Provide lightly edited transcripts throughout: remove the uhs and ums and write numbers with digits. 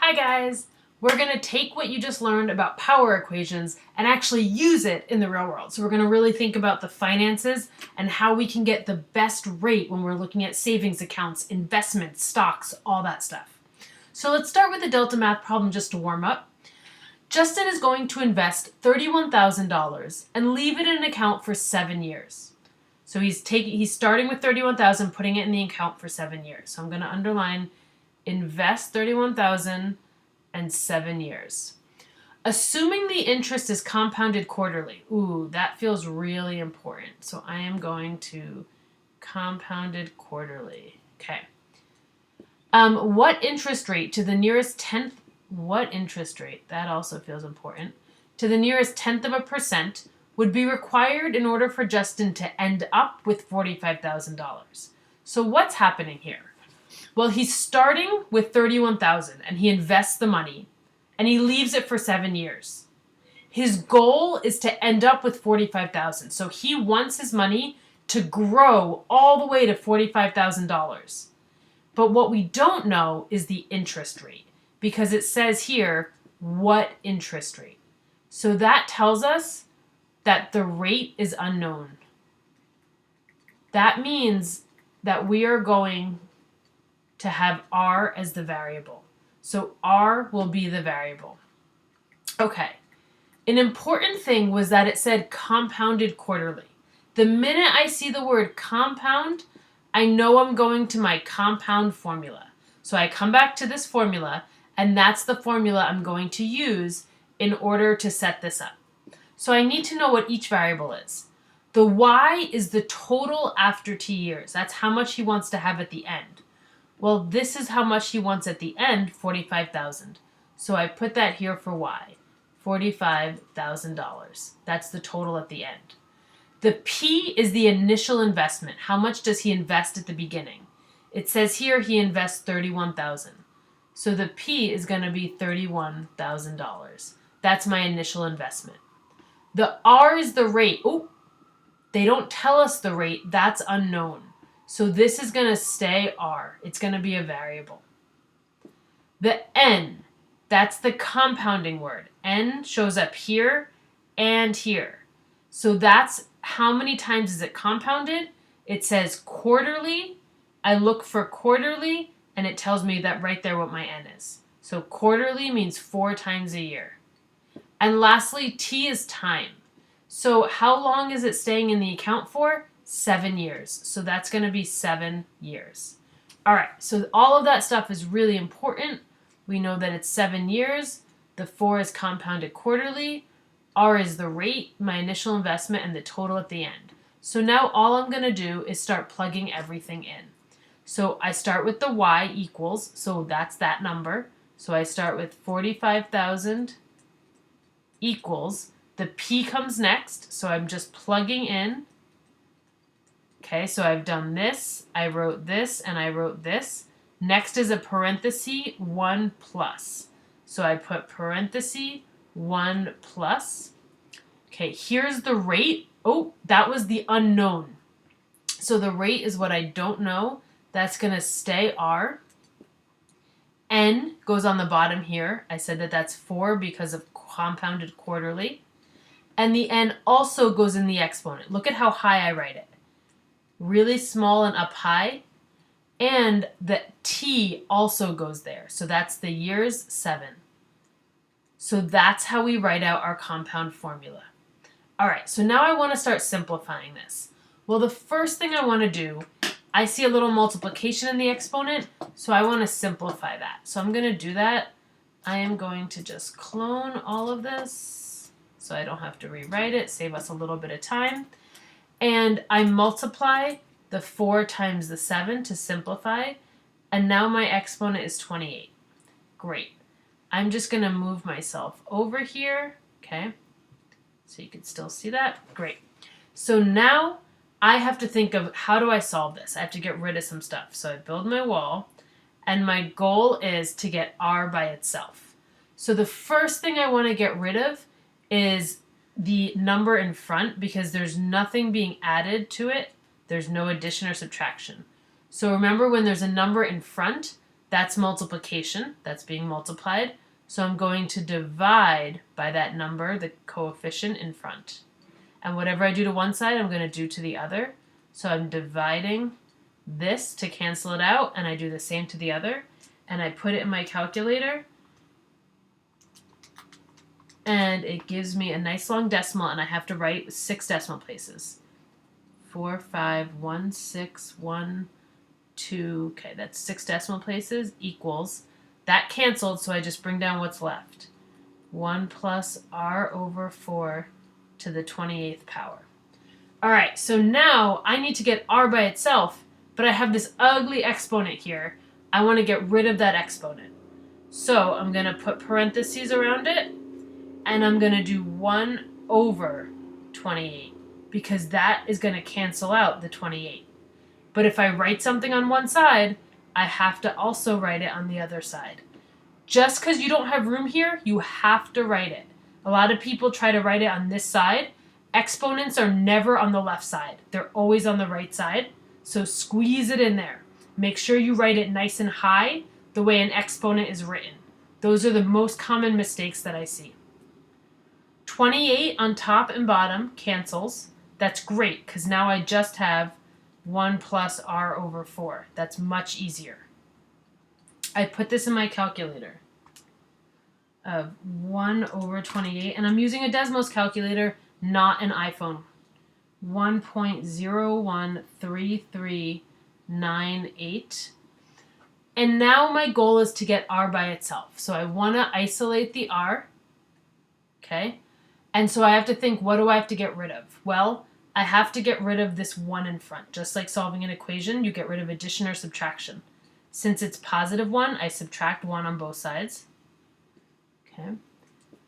Hi guys! We're going to take what you just learned about power equations and actually use it in the real world. So we're going to really think about the finances and how we can get the best rate when we're looking at savings accounts, investments, stocks, all that stuff. So let's start with the Delta Math problem just to warm up. Justin is going to invest $31,000 and leave it in an account for 7 years. So he's starting with $31,000, putting it in the account for 7 years. So I'm going to underline invest $31,000 and 7 years. Assuming the interest is compounded quarterly. Ooh, that feels really important. So I am going to compounded quarterly. Okay. What interest rate to the nearest tenth? What interest rate? That also feels important. To the nearest tenth of a percent would be required in order for Justin to end up with $45,000. So what's happening here? Well, he's starting with $31,000 and he invests the money and he leaves it for 7 years. His goal is to end up with $45,000. So he wants his money to grow all the way to $45,000. But what we don't know is the interest rate because it says here, what interest rate? So that tells us that the rate is unknown. That means that we are going to have R as the variable. So R will be the variable. Okay. An important thing was that it said compounded quarterly. The minute I see the word compound, I know I'm going to my compound formula. So I come back to this formula, and that's the formula I'm going to use in order to set this up. So I need to know what each variable is. The Y is the total after t years. That's how much he wants to have at the end. Well, this is how much he wants at the end, $45,000. So I put that here for Y, $45,000. That's the total at the end. The P is the initial investment. How much does he invest at the beginning? It says here he invests $31,000. So the P is going to be $31,000. That's my initial investment. The R is the rate. Oh, they don't tell us the rate. That's unknown. So this is going to stay R. It's going to be a variable. The N, that's the compounding word. N shows up here and here. So that's how many times is it compounded? It says quarterly. I look for quarterly, and it tells me that right there what my N is. So quarterly means 4 times a year. And lastly, T is time. So how long is it staying in the account for? 7 years. So that's going to be 7 years. All right. So all of that stuff is really important. We know that it's 7 years. The 4 is compounded quarterly. R is the rate, my initial investment, and the total at the end. So now all I'm going to do is start plugging everything in. So I start with the Y equals, so that's that number. So I start with 45,000 equals. The P comes next, so I'm just plugging in. Okay, so I've done this, I wrote this, and I wrote this. Next is a parenthesis, 1 plus. So I put parenthesis, 1 plus. Okay, here's the rate. Oh, that was the unknown. So the rate is what I don't know. That's going to stay R. N goes on the bottom here. I said that that's 4 because of compounded quarterly. And the N also goes in the exponent. Look at how high I write it. Really small and up high. And the T also goes there. So that's the years, 7. So that's how we write out our compound formula. All right, so now I want to start simplifying this. Well, the first thing I want to do, I see a little multiplication in the exponent, so I want to simplify that. So I'm going to do that. I am going to just clone all of this so I don't have to rewrite it, save us a little bit of time. And I multiply the 4 times the 7 to simplify, and now my exponent is 28. Great. I'm just going to move myself over here, okay? So you can still see that. Great. So now I have to think of how do I solve this? I have to get rid of some stuff. So I build my wall, and my goal is to get R by itself. So the first thing I want to get rid of is the number in front because there's nothing being added to it. There's no addition or subtraction. So remember when there's a number in front, That's multiplication. That's being multiplied. So I'm going to divide by that number, the coefficient in front. And whatever I do to one side, I'm going to do to the other. So I'm dividing this to cancel it out, and I do the same to the other. And I put it in my calculator, and it gives me a nice long decimal, and I have to write 6 decimal places. 4, 5, 1, 6, 1, 2. Okay, that's 6 decimal places equals. That canceled, so I just bring down what's left. 1 plus r over 4 to the 28th power. All right, so now I need to get r by itself, but I have this ugly exponent here. I want to get rid of that exponent. So I'm going to put parentheses around it, and I'm going to do 1 over 28, because that is going to cancel out the 28. But if I write something on one side, I have to also write it on the other side. Just because you don't have room here, you have to write it. A lot of people try to write it on this side. Exponents are never on the left side. They're always on the right side. So squeeze it in there. Make sure you write it nice and high, the way an exponent is written. Those are the most common mistakes that I see. 28 on top and bottom cancels. That's great, because now I just have 1 plus r over 4. That's much easier. I put this in my calculator of 1 over 28, and I'm using a Desmos calculator, not an iPhone. 1.013398. And now my goal is to get r by itself. So I want to isolate the r, okay? And so I have to think, what do I have to get rid of? Well, I have to get rid of this 1 in front. Just like solving an equation, you get rid of addition or subtraction. Since it's positive 1, I subtract 1 on both sides. Okay.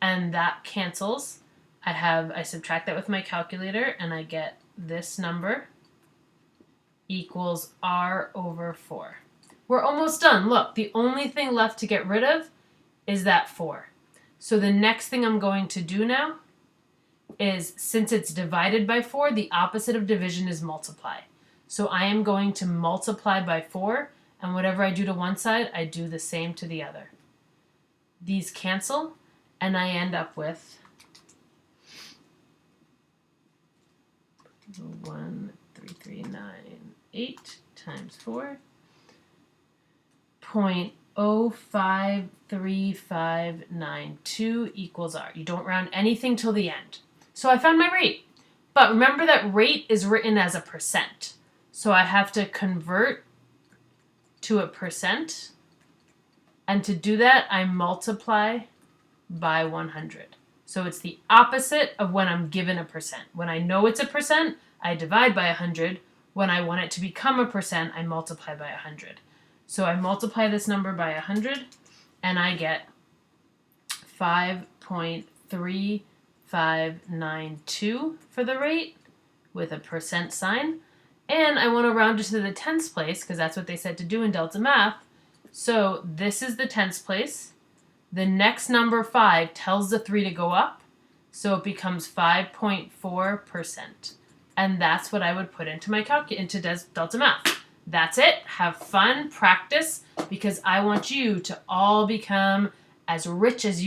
And that cancels. I subtract that with my calculator, and I get this number equals r over 4. We're almost done. Look, the only thing left to get rid of is that 4. So the next thing I'm going to do now is, since it's divided by 4, the opposite of division is multiply. So I am going to multiply by 4, and whatever I do to one side, I do the same to the other. These cancel, and I end up with 13398 times 4, 0.053592 equals r. You don't round anything till the end. So I found my rate. But remember that rate is written as a percent. So I have to convert to a percent. And to do that, I multiply by 100. So it's the opposite of when I'm given a percent. When I know it's a percent, I divide by 100. When I want it to become a percent, I multiply by 100. So I multiply this number by 100, and I get 5.3592 for the rate with a percent sign. And I want to round it to the tens place, because that's what they said to do in Delta Math. So this is the tens place. The next number, 5, tells the 3 to go up, so it becomes 5.4%. And that's what I would put into my Delta Math. That's it. Have fun, practice, because I want you to all become as rich as you